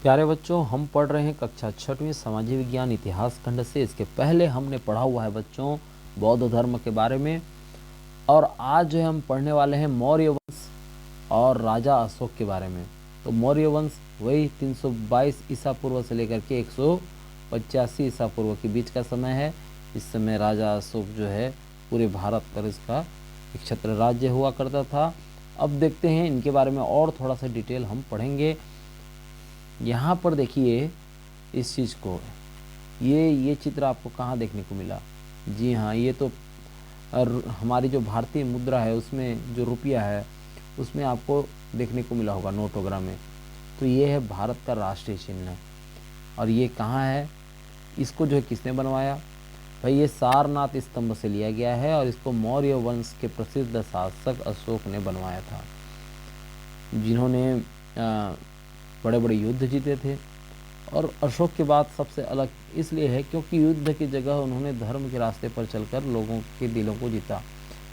प्यारे बच्चों, हम पढ़ रहे हैं कक्षा 6वीं सामाजिक विज्ञान इतिहास खंड से। इसके पहले हमने पढ़ा हुआ है बच्चों बौद्ध धर्म के बारे में, और आज जो हम पढ़ने वाले हैं मौर्य वंश और राजा अशोक के बारे में। तो मौर्य वंश वही 322 ईसा पूर्व से लेकर के 185 ईसा पूर्व के बीच का समय है। इस समय राजा अशोक जो है पूरे भारत पर इसका एक छत्र राज्य हुआ करता था। अब देखते हैं इनके बारे में और थोड़ा सा डिटेल हम पढ़ेंगे। यहाँ पर देखिए इस चीज़ को, ये चित्र आपको कहाँ देखने को मिला? जी हाँ, ये तो हमारी जो भारतीय मुद्रा है उसमें जो रुपया है उसमें आपको देखने को मिला होगा नोट वगैरह में। तो ये है भारत का राष्ट्रीय चिन्ह। और ये कहाँ है? इसको जो है किसने बनवाया? भाई ये सारनाथ स्तंभ से लिया गया है और इसको मौर्य वंश के प्रसिद्ध शासक अशोक ने बनवाया था, जिन्होंने बड़े बड़े युद्ध जीते थे। और अशोक की बात सबसे अलग इसलिए है क्योंकि युद्ध की जगह उन्होंने धर्म के रास्ते पर चलकर लोगों के दिलों को जीता।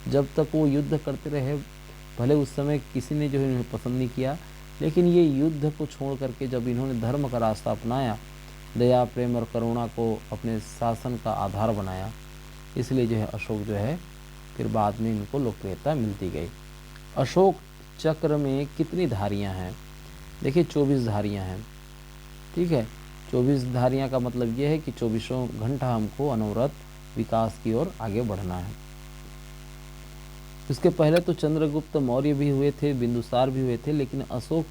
जब तक वो युद्ध करते रहे, भले उस समय किसी ने जो है इन्हें पसंद नहीं किया, लेकिन ये युद्ध को छोड़ करके जब इन्होंने धर्म का रास्ता अपनाया, दया प्रेम और करुणा को अपने शासन का आधार बनाया, इसलिए जो है अशोक जो है फिर बाद में इनको लोकप्रियता मिलती गई। अशोक चक्र में कितनी धारियाँ हैं? देखिए 24 धारियाँ हैं। ठीक है, 24 धारियाँ का मतलब ये है कि 24 घंटा हमको अनवरत विकास की ओर आगे बढ़ना है। इसके पहले तो चंद्रगुप्त मौर्य भी हुए थे, बिंदुसार भी हुए थे, लेकिन अशोक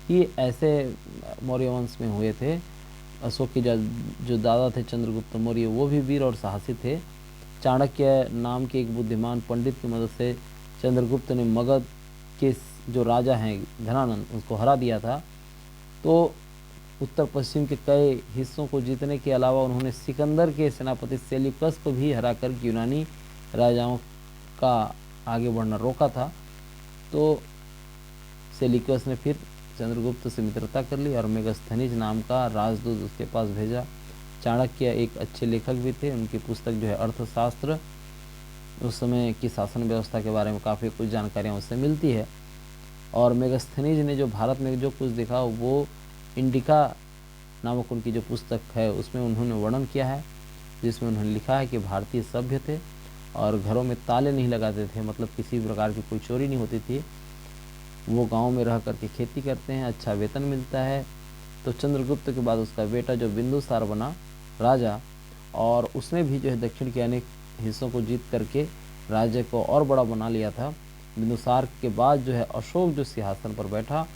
ही ऐसे मौर्य वंश में हुए थे। अशोक के जो दादा थे चंद्रगुप्त मौर्य, वो भी वीर और साहसी थे। चाणक्य नाम के एक बुद्धिमान पंडित की मदद से चंद्रगुप्त ने मगध के जो राजा हैं धनानंद, उसको हरा दिया था। तो उत्तर पश्चिम के कई हिस्सों को जीतने के अलावा उन्होंने सिकंदर के सेनापति सेल्यूकस को भी हराकर यूनानी राजाओं का आगे बढ़ना रोका था। तो सेल्यूकस ने फिर चंद्रगुप्त से मित्रता कर ली और मेगस्थनीज नाम का राजदूत उसके पास भेजा। चाणक्य एक अच्छे लेखक भी थे, उनकी पुस्तक जो है अर्थशास्त्र, उस समय की शासन व्यवस्था के बारे में काफ़ी कुछ जानकारियाँ उससे मिलती है। और मेगस्थनीज ने जो भारत में जो कुछ देखा वो इंडिका नामक उनकी जो पुस्तक है उसमें उन्होंने वर्णन किया है, जिसमें उन्होंने लिखा है कि भारतीय सभ्य थे और घरों में ताले नहीं लगाते थे, मतलब किसी प्रकार की कोई चोरी नहीं होती थी। वो गांव में रह करके खेती करते हैं, अच्छा वेतन मिलता है। तो चंद्रगुप्त के बाद उसका बेटा जो बिंदुसार बना राजा, और उसने भी जो है दक्षिण के अनेक हिस्सों को जीत करके राज्य को और बड़ा बना लिया था। बिंदुसार के बाद जो है अशोक जो सिंहासन पर बैठा,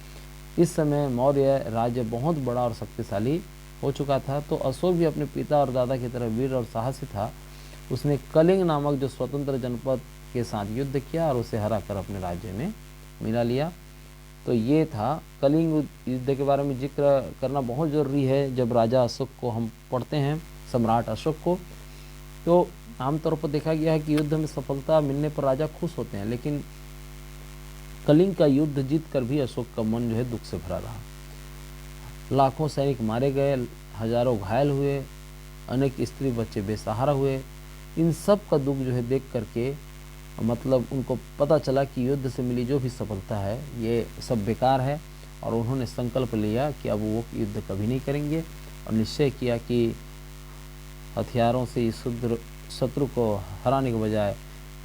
इस समय मौर्य राज्य बहुत बड़ा और शक्तिशाली हो चुका था। तो अशोक भी अपने पिता और दादा की तरह वीर और साहसी था। उसने कलिंग नामक जो स्वतंत्र जनपद के साथ युद्ध किया और उसे हराकर अपने राज्य में मिला लिया। तो ये था कलिंग युद्ध के बारे में जिक्र करना बहुत ज़रूरी है जब राजा अशोक को हम पढ़ते हैं, सम्राट अशोक को। तो आमतौर पर देखा गया है कि युद्ध में सफलता मिलने पर राजा खुश होते हैं, लेकिन कलिंग का युद्ध जीत कर भी अशोक का मन जो है दुख से भरा रहा। लाखों सैनिक मारे गए, हजारों घायल हुए, अनेक स्त्री बच्चे बेसहारा हुए। इन सब का दुख जो है देख करके मतलब उनको पता चला कि युद्ध से मिली जो भी सफलता है ये सब बेकार है, और उन्होंने संकल्प लिया कि अब वो युद्ध कभी नहीं करेंगे और निश्चय किया कि हथियारों से इस शत्रु को हराने के बजाय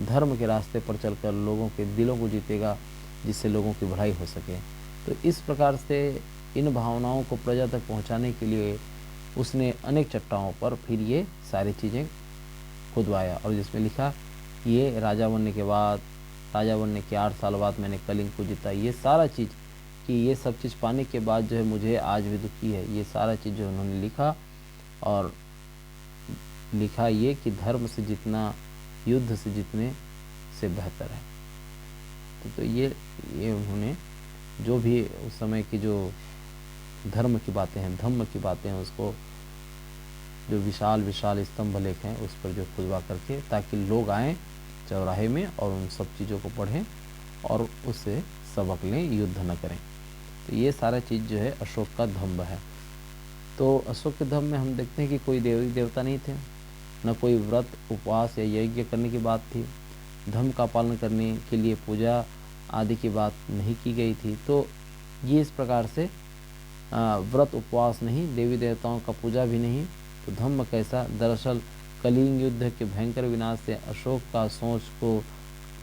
धर्म के रास्ते पर चलकर लोगों के दिलों को जीतेगा, जिससे लोगों की भलाई हो सके। तो इस प्रकार से इन भावनाओं को प्रजा तक पहुंचाने के लिए उसने अनेक चट्टानों पर फिर ये सारी चीज़ें खुदवाया, और जिसमें लिखा ये राजा बनने के 8 साल बाद मैंने कलिंग को जीता। ये सारा चीज़ कि ये सब चीज़ पाने के बाद जो है मुझे आज भी दुखी है, ये सारा चीज़ जो उन्होंने लिखा। और लिखा ये कि धर्म से जितना युद्ध से जीतने से बेहतर है। तो ये उन्होंने जो भी उस समय की जो धर्म की बातें हैं, धम्म की बातें हैं, उसको जो विशाल विशाल स्तंभ लेख हैं उस पर जो खुदवा करके, ताकि लोग आएँ चौराहे में और उन सब चीज़ों को पढ़ें और उससे सबक लें, युद्ध न करें। तो ये सारा चीज़ जो है अशोक का धम्म है। तो अशोक के धम्म में हम देखते हैं कि कोई देवी देवता नहीं थे, न कोई व्रत उपवास या यज्ञ करने की बात थी, धर्म का पालन करने के लिए पूजा आदि की बात नहीं की गई थी। तो ये इस प्रकार से व्रत उपवास नहीं, देवी देवताओं का पूजा भी नहीं, तो धम्म कैसा। दरअसल कलिंग युद्ध के भयंकर विनाश से अशोक का सोच को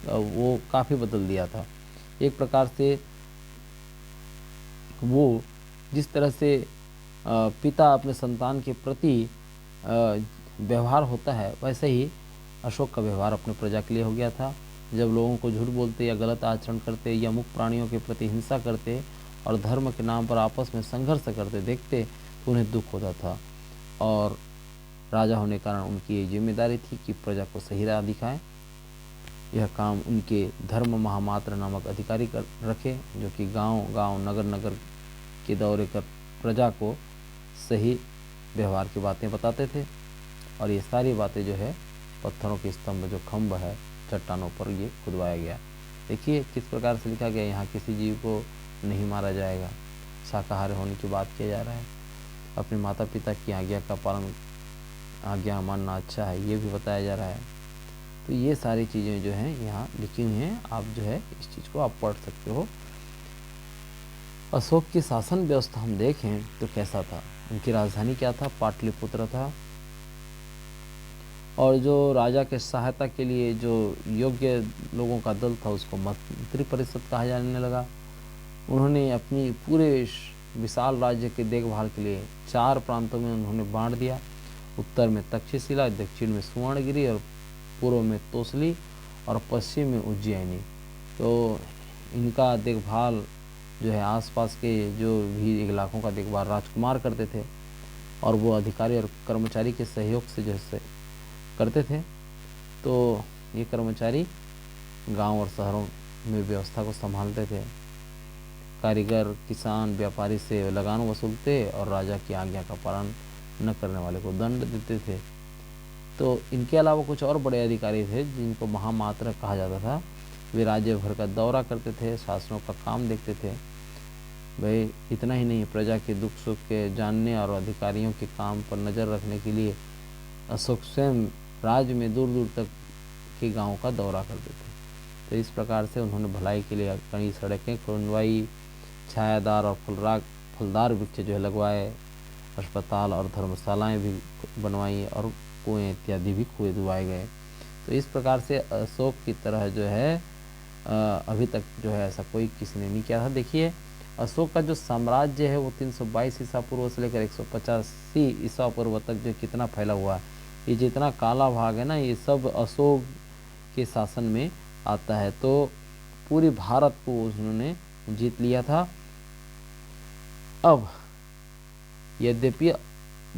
वो काफ़ी बदल दिया था। एक प्रकार से वो जिस तरह से पिता अपने संतान के प्रति व्यवहार होता है, वैसे ही अशोक का व्यवहार अपने प्रजा के लिए हो गया था। जब लोगों को झूठ बोलते या गलत आचरण करते या मुक्त प्राणियों के प्रति हिंसा करते और धर्म के नाम पर आपस में संघर्ष करते देखते तो उन्हें दुख होता था, और राजा होने के कारण उनकी ये जिम्मेदारी थी कि प्रजा को सही राह दिखाएं। यह काम उनके धर्म महामात्र नामक अधिकारी कर रखे, जो कि गांव गांव नगर नगर के दौरे कर प्रजा को सही व्यवहार की बातें बताते थे। और ये सारी बातें जो है पत्थरों के स्तंभ, जो खम्भ है चट्टानों पर, ये खुदवाया गया। देखिए किस प्रकार से लिखा गया। यहाँ किसी जीव को नहीं मारा जाएगा, शाकाहारी होने की बात किया जा रहा है, अपने माता पिता की आज्ञा का पालन, आज्ञा मानना अच्छा है, ये भी बताया जा रहा है। तो ये सारी चीज़ें जो हैं यहाँ लिखी हुई हैं, आप जो है इस चीज़ को आप पढ़ सकते हो। अशोक की शासन व्यवस्था हम देखें तो कैसा था। उनकी राजधानी क्या था, पाटलिपुत्र था। और जो राजा के सहायता के लिए जो योग्य लोगों का दल था उसको मंत्री परिषद कहा जाने लगा। उन्होंने अपनी पूरे विशाल राज्य के देखभाल के लिए 4 प्रांतों में उन्होंने बांट दिया। उत्तर में तक्षशिला, दक्षिण में सुवर्णगिरी, और पूर्व में तोसली, और पश्चिम में उज्जैनी। तो इनका देखभाल जो है आसपास के जो भी इलाकों का देखभाल राजकुमार करते थे, और वो अधिकारी और कर्मचारी के सहयोग से जैसे करते थे। तो ये कर्मचारी गांव और शहरों में व्यवस्था को संभालते थे। कारीगर, किसान, व्यापारी से लगान वसूलते और राजा की आज्ञा का पालन न करने वाले को दंड देते थे। तो इनके अलावा कुछ और बड़े अधिकारी थे जिनको महामात्र कहा जाता था। वे राज्य भर का दौरा करते थे, शासनों का काम देखते थे। भाई इतना ही नहीं, प्रजा के दुख सुख के जानने और अधिकारियों के काम पर नज़र रखने के लिए अशोक स्वयं राज्य में दूर दूर तक के गाँव का दौरा करते थे। तो इस प्रकार से उन्होंने भलाई के लिए कई सड़कें खुलवाई, छायादार और फलदार वृक्ष जो है लगवाए, अस्पताल और धर्मशालाएं भी बनवाई, और कुएँ इत्यादि भी खुदवाए गए। तो इस प्रकार से अशोक की तरह जो है अभी तक जो है ऐसा कोई किसी ने नहीं किया था। देखिए अशोक का जो साम्राज्य है वो 322 ईसा पूर्व से लेकर 185 ईसा पूर्व तक जो कितना फैला हुआ है, ये जितना काला भाग है ना, ये सब अशोक के शासन में आता है। तो पूरी भारत को उन्होंने जीत लिया था। अब यद्यपि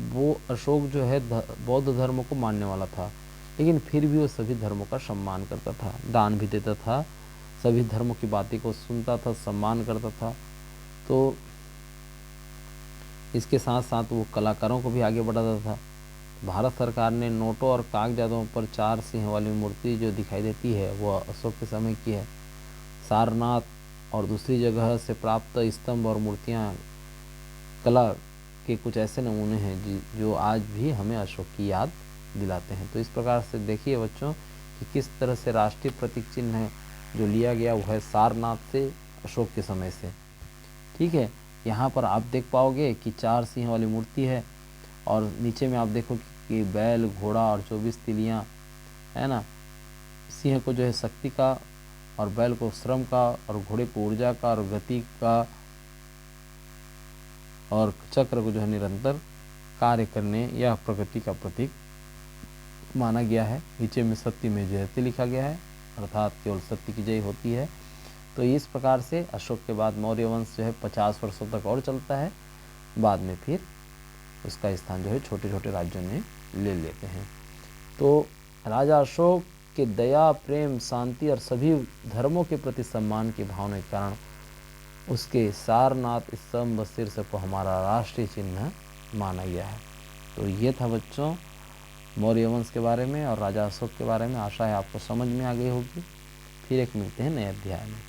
वो अशोक जो है बौद्ध धर्म को मानने वाला था, लेकिन फिर भी वो सभी धर्मों का सम्मान करता था, दान भी देता था, सभी धर्मों की बातें को सुनता था, सम्मान करता था। तो इसके साथ साथ वो कलाकारों को भी आगे बढ़ाता था। भारत सरकार ने नोटों और कागजातों पर 4 सिंह वाली मूर्ति जो दिखाई देती है वो अशोक के समय की है। सारनाथ और दूसरी जगह से प्राप्त स्तंभ और मूर्तियाँ कला के कुछ ऐसे नमूने हैं जो आज भी हमें अशोक की याद दिलाते हैं। तो इस प्रकार से देखिए बच्चों कि किस तरह से राष्ट्रीय प्रतीक चिन्ह है जो लिया गया वो है सारनाथ से, अशोक के समय से। ठीक है, यहाँ पर आप देख पाओगे कि 4 सिंह वाली मूर्ति है, और नीचे में आप देखो कि बैल, घोड़ा और 24 तिलियाँ है ना। सिंह को जो है शक्ति का, और बैल को श्रम का, और घोड़े को ऊर्जा का और गति का, और चक्र को जो है निरंतर कार्य करने या प्रकृति का प्रतीक माना गया है। नीचे में सत्य में जयते लिखा गया है, अर्थात केवल सत्य की जय होती है। तो इस प्रकार से अशोक के बाद मौर्य वंश जो है 50 वर्षों तक और चलता है, बाद में फिर उसका स्थान जो है छोटे छोटे राज्यों में ले लेते हैं। तो राजा अशोक के दया, प्रेम, शांति और सभी धर्मों के प्रति सम्मान की भावना के कारण उसके सारनाथ स्तंभ शीर्ष को हमारा राष्ट्रीय चिन्ह माना गया है। तो ये था बच्चों मौर्य वंश के बारे में और राजा अशोक के बारे में। आशा है आपको समझ में आ गई होगी। फिर एक मिलते हैं नए अध्याय में।